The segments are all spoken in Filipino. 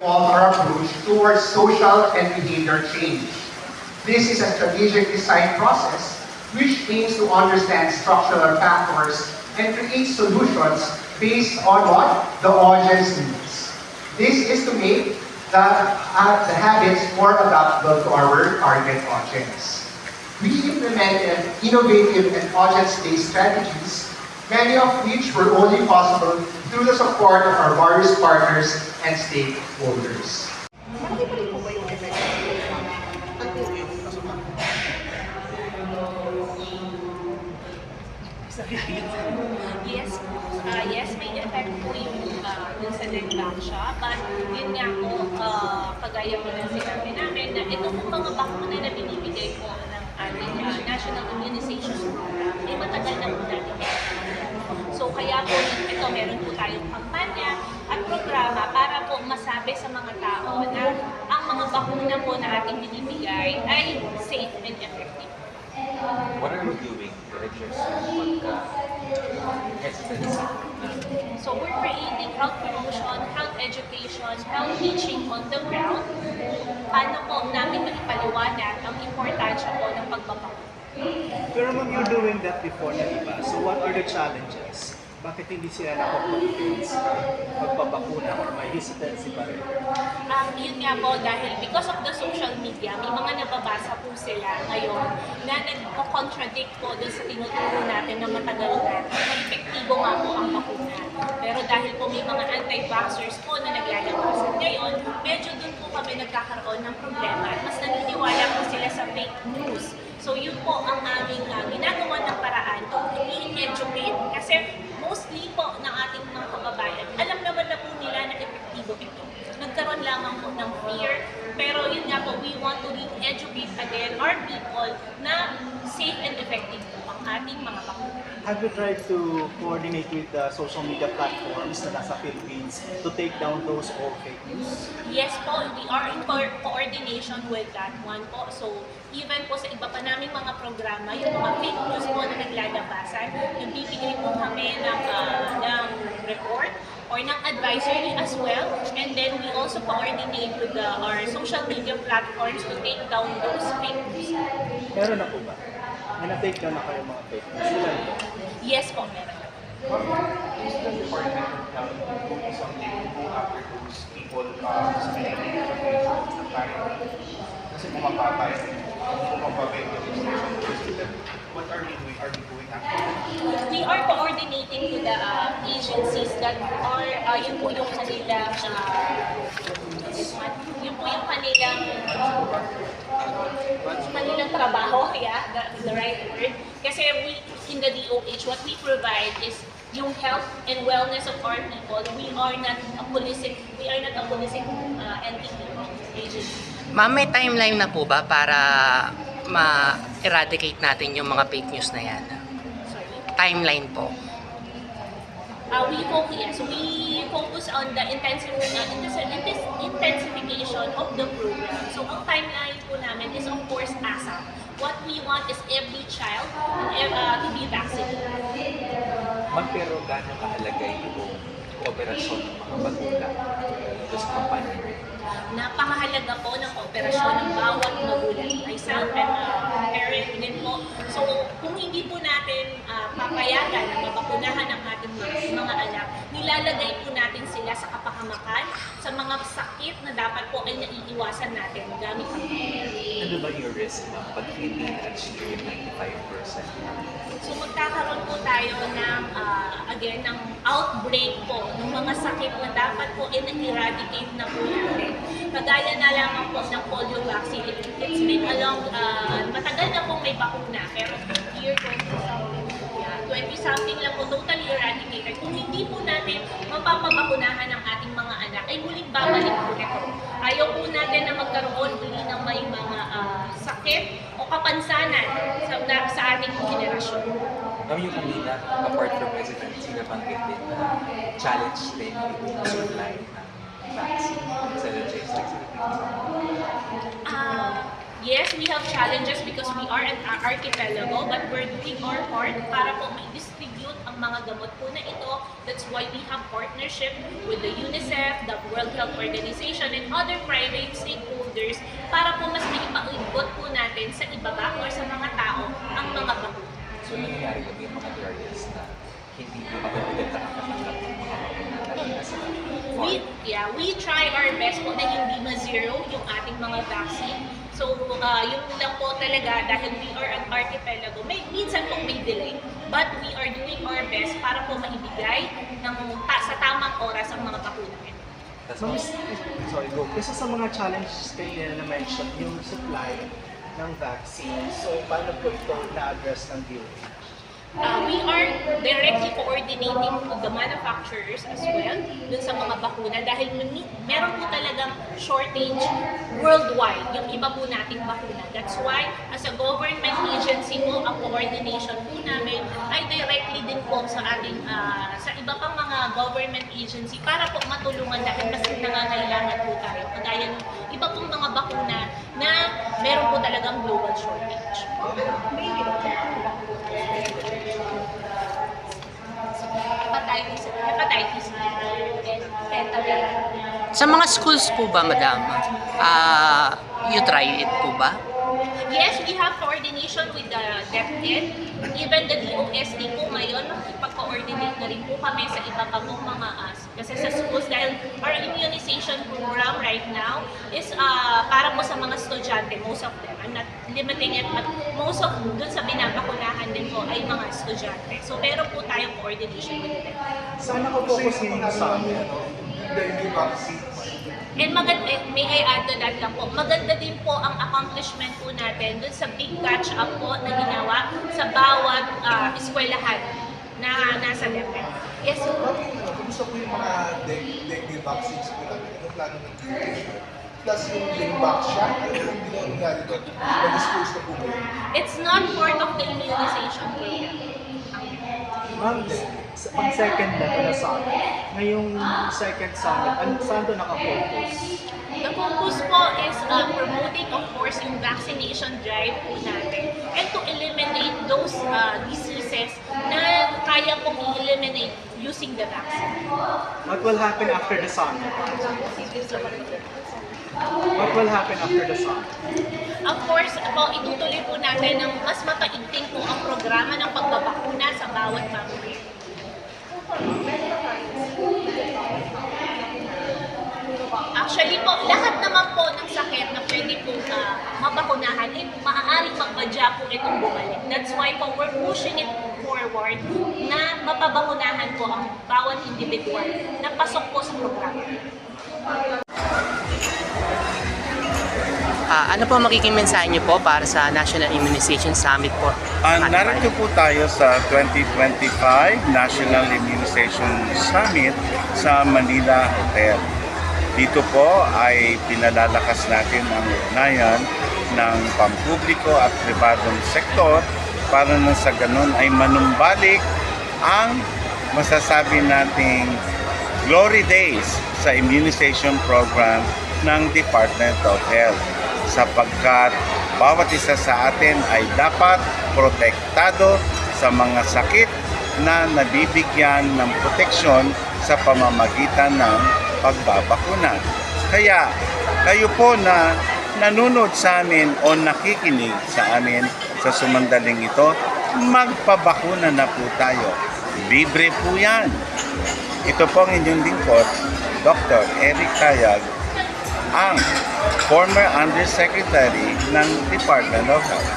Our approach towards social and behavior change. This is a strategic design process which aims to understand structural factors and create solutions based on what the audience needs. This is to make the habits more adaptable to our target audience. We implemented innovative and audience-based strategies, many of which were only possible through the support of our various partners and stakeholders. Malaki pa rin po ba yung effect? Yes, may effect po yung sa dementia, but yun nga po, kagaya po na sinabi namin, na ito po mga bakuna na binibigay po ng ating National Immunization Program, ay matagal na po natin. So kaya po ito, meron po tayong kampanya at programa para po masabi sa mga tao na ang mga bakuna po na ating binibigay ay safe and effective. What are you doing to address hesitancy? So we're creating health promotion, health education, health teaching on the ground. Paano po namin maipaliwanag ang importansya po ng pagbabakuna. Pero ma'am, you're doing that before na iba. So what are the challenges? Bakit hindi sila nakapag-convince magpabakuna or may hesitancy pa rin? Yun nga po, dahil because of the social media, may mga nababasa po sila ngayon na nagko-contradict po doon sa tinuturo natin na matagal na epektibo nga po ang bakuna. Pero dahil po may mga anti-vaxxers po na naglalabasan ngayon, medyo doon po kami nagkakaroon ng problema at mas naniniwala po sila sa fake news. So yun po ang aming ginagawa ng paraan to i-educate kasi mostly po ng ating mga kababayan, alam naman na po nila na epektibo ito. Nagkaroon lamang po ng fear, pero yun nga po, we want to re-educate again our people na safe and effective po ang ating mga bakuna. Have you tried to coordinate with the social media platforms na nasa Philippines to take down those old fake news? Yes po, we are in coordination with that one po. So, even po sa iba pa naming mga programa, yung mga fake news po na naglalabasan, yung bibigay po kami ng report or ng advisory as well. And then we also coordinate with our social media platforms to take down those fake news. Meron na po ba? May na-take down na kayo mga fake news? Ilan po? Yes po, meron na. Is the Department of Health doing something to go after those people sa kanilang information na parang kasi pumapatay, pumapabay yung information. What are we doing? Are we going after them? We are coordinating with the agencies that are, yun po yung kanilang, yun po yung kanilang trabaho, yeah, the right word. Kasi we, in the DOH, what we provide is yung health and wellness of our people. We are not a policing entity agency. Ma'am, may timeline na po ba para ma-eradicate natin yung mga fake news na yan? Sorry. Timeline po. We focus on the intensification of the program. So, ang timeline po namin is of course ASAP. What we want is every child to be vaccinated. Ma'am, pero gaano kahalaga yung kooperasyon ng mga magulang dito sa kampanya? Napakahalaga po ng kooperasyon ng bawat magulang. Myself, I'm a parent din po. So, kung hindi po natin papayagan na mabakunahan ang ating mga anak, nilalagay po natin sila sa kapahamakan, sa mga sakit na dapat po ay naiiwasan natin gamit ang Ano ba yung risk, ma'am, pag hindi na-achieve yung 95%? So magkakaroon po tayo ng, again, ng outbreak po ng mga sakit na dapat po i-eradicate na po natin. Kagaya na lamang po ng polio vaccine. It's been matagal na po may bakuna, pero year 20-something lang po totally eradicated. Kung hindi po natin mapapabakunahan ang ating mga anak, ay muling babalik po ito. Ayaw po natin na magkaroon uli ng may mga sakit o kapansanan sa ating generasyon. Ma'am, yung kanina, apart from hesitancy, nabanggit din na challenge din yung supply ng vaccine sa logistics. Yes, we have challenges because we are an archipelago, but we're doing our part para po ma-distribute ang mga gamot po na ito. That's why we have partnership with the UNICEF, the World Health Organization, and other private stakeholders para po mas maipaikot po natin sa ibaba or sa mga tao ang mga bakuna. So nangyayari ba yung mga areas na hindi po magandang nakakatanggap ng mga bakuna sa We try our best po na hindi ma-zero yung ating mga vaccine. So, yun lang po talaga dahil we are an archipelago. Minsan po may delay, but we are doing our best para po maibigay sa tamang oras ang mga bakuna. Ma'am, sorry, go. Isa sa mga challenges kanina na mention, yung supply ng vaccine. So, paano po ito na-address ng DOH? We are directly coordinating with the manufacturers as well dun sa mga bakuna dahil meron po talagang shortage worldwide yung iba po nating bakuna. That's why as a government agency po, ang coordination po namin ay directly din po sa ating sa iba pang mga government agency para po matulungan dahil mas nangangailangan po tayo. Kagaya ng iba pong mga bakuna na meron po talagang global shortage. Hepatitis B and pentavalent. Sa mga schools po ba, madam? You try it po ba? Yes, we have coordination with the DepEd. Even the DOST po ngayon, ipag-coordinate na rin po kami sa iba pa pong mga kasi sa schools dahil our immunization program right now is para po sa mga estudyante, most of them. I'm not limiting it, but most of dun sa binabakunahan din po ay mga estudyante. So meron po tayong coordination with them. Saan nakapokus yung sa amin? And may I add to that lang po, maganda din po ang accomplishment po natin dun sa big catch-up po na ginawa sa bawat eskwelahan na nasa DepEd. Yes, sir. Kumusta po yung mga dengue vaccines po namin? Anong plano ng DOH? Plus yung Lingvac siya, ano yung ginagawa doon? Mag-dispose na po ba yun? It's not part of the immunization program. Ma'am, pang second level na summit, ngayong second summit, saan doon nakafocus? The focus po is promoting, of course, yung vaccination drive po natin and to eliminate those diseases na kaya pong i-eliminate using the vaccine. What will happen after the summit? What will happen after the summit? Of course, po, itutuloy po natin ng mas mapaigting po ang programa ng pagbabakuna sa bawat mamamayan. Actually po, lahat naman po ng sakit na pwede po mabakunahan ay maaaring magpadya po itong bumalik. That's why po we're pushing it forward na mapabakunahan po ang bawat individual na pasok po sa programa. Ano po magiging mensahe niyo po para sa National Immunization Summit po? Narito po tayo sa 2025 National Immunization Summit sa Manila Hotel. Dito po ay pinalalakas natin ang ugnayan ng pampubliko at pribadong sektor para nang sa ganun ay manumbalik ang masasabi nating glory days sa immunization program ng Department of Health, sapagkat bawat isa sa atin ay dapat protektado sa mga sakit na nabibigyan ng proteksyon sa pamamagitan ng pagbabakuna. Kaya kayo po na nanonood sa amin o nakikinig sa amin sa sumandaling ito, magpabakuna na po tayo. Libre po yan. Ito po ang inyong lingkod, Dr. Eric Tayag, ang former Undersecretary ng Department of Health.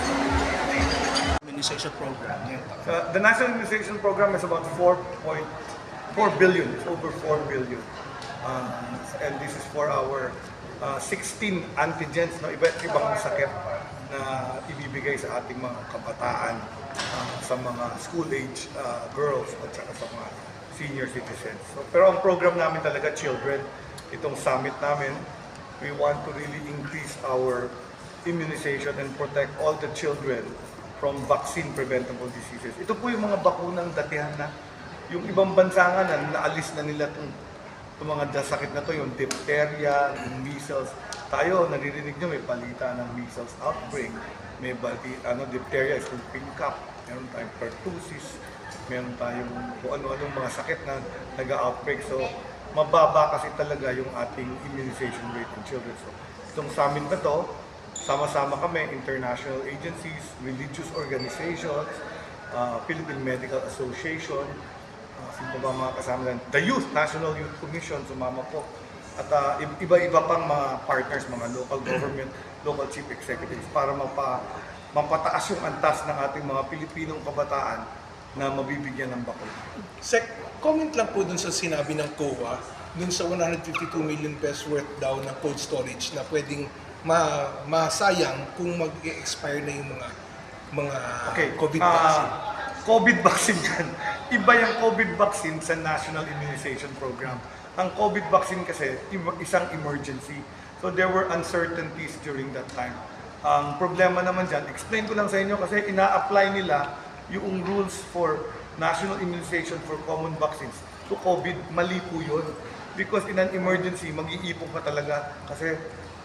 Immunization program. The National Immunization Program is about 4.4 billion. It's over 4 billion. And this is for our 16 antigens, no, iba't ibang sakit na ibibigay sa ating mga kabataan, sa mga school-age girls at saka sa mga senior citizens. So, pero ang program namin talaga, children, itong summit namin, we want to really increase our immunization and protect all the children from vaccine-preventable diseases. Ito po yung mga bakunang datihan na yung ibang bansa nga na naalis na nila itong mga sakit na to, yung diphtheria, yung measles. tayo, naririnig nyo, may balita ng measles outbreak, may diphtheria, whooping cough, meron tayong pertussis, meron tayong kung ano-anong mga sakit na nag-outbreak. So, mababa kasi talaga yung ating immunization rate in children. So, itong summit na to, sama-sama kami, international agencies, religious organizations, Philippine Medical Association, sino ba mga kasama natin? The Youth, National Youth Commission, sumama po. At iba-iba pang mga partners, mga local government, local chief executives para mapataas yung antas ng ating mga Pilipinong kabataan na mabibigyan ng bakuna. Sec, comment lang po dun sa sinabi ng COA, dun sa 152 million pesos worth daw ng cold storage na pwedeng masayang kung mag-expire na yung mga COVID vaccine. COVID vaccine yan. Iba yung COVID vaccine sa National Immunization Program. Ang COVID vaccine kasi, isang emergency. So there were uncertainties during that time. Ang problema naman dyan, explain ko lang sa inyo kasi ina-apply nila yung rules for national immunization for common vaccines to COVID. Mali po yun. Because in an emergency, mag-iipon ka talaga kasi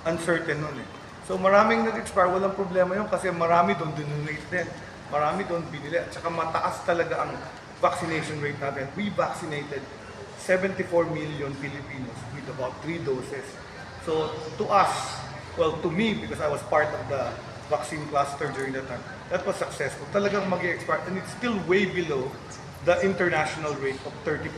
uncertain nun eh. So maraming nag-expire, walang problema yun kasi marami doon dinonate din. Marami doon binili at saka mataas talaga ang vaccination rate natin. We vaccinated 74 million Filipinos with about 3 doses. So to us, well to me, because I was part of the vaccine cluster during that time, that was successful. Talagang mag-expire and it's still way below the international rate of 30%.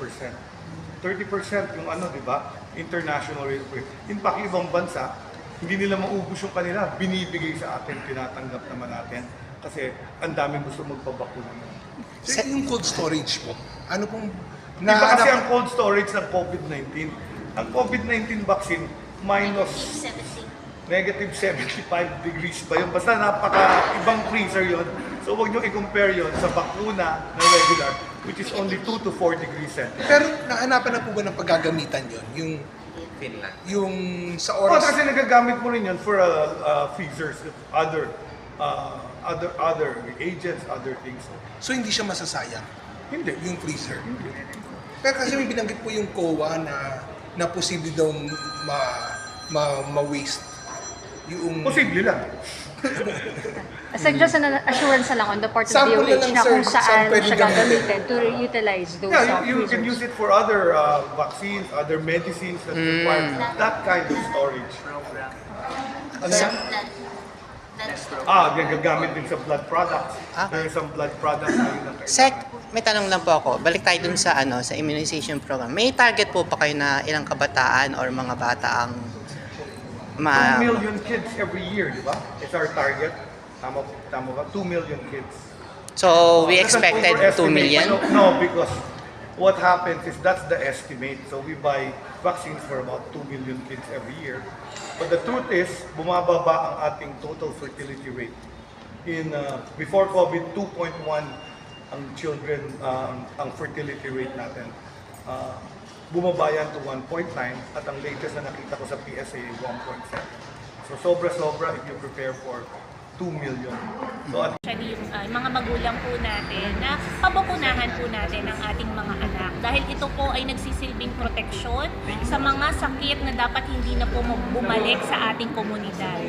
30% yung di ba? International rate of rate. In fact, ibang bansa, hindi nila maubos yung kanila, binibigay sa atin, tinatanggap naman natin kasi ang daming gusto magpabakuna. So, yung cold storage po, ano pong... Iba kasi ang cold storage ng COVID-19. Ang COVID-19 vaccine, minus negative 75 degrees ba yun? Basta napaka-ibang freezer yun. So huwag nyo i-compare yun sa bakuna na regular, which is only 2 to 4 degrees centigrade. Pero nahanapan na po ba ng paggagamitan yun? Yung sa oras... kasi nagagamit mo rin yun for freezers, other agents, other things. So hindi siya masasayang? Hindi. Yung freezer? Hindi. Pero kasi may binanggit po yung COA na posible daw ma-waste. Yung... Posible lang. Just an assurance lang on the part of Sample DOH lang, na sir, kung saan pwede siya gamitin. gagamitin to utilize those You can use it for other vaccines, other medicines that require that kind of storage. Gagamit din sa blood products. There are some blood products na yun. Sec, may tanong lang po ako. Balik tayo dun sa sa immunization program. May target po pa kayo na ilang kabataan or mga bata ang 2 million kids every year, di ba? It's our target. Tama ba? 2 million kids. So, we That's an expected 2 overestimate. million? No, because what happens is that's the estimate. So we buy vaccines for about 2 million kids every year. But the truth is, bumababa ang ating total fertility rate. Before COVID, 2.1 ang children, ang fertility rate natin. Bumaba yan to 1.9 at ang latest na nakita ko sa PSA ay 1.7. So sobra-sobra if you prepare for 2 million. So Actually, yung mga magulang po natin na pabakunahan po natin ang ating mga anak dahil ito po ay nagsisilbing proteksyon sa mga sakit na dapat hindi na po bumalik sa ating komunidad.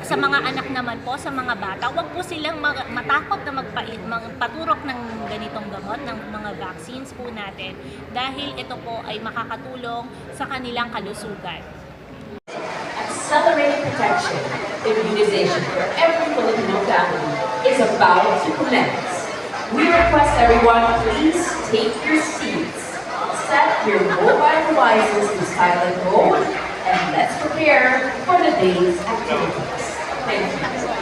Sa mga anak naman po, sa mga bata, huwag po silang matakot na magpaturok ng ganitong gamot, ng mga vaccines po natin dahil ito po ay makakatulong sa kanilang kalusugan. Accelerated protection, immunization for every Filipino family is about to commence. We request everyone please take your seats, set your mobile devices to silent mode, and let's prepare for the day's activities. Thank you.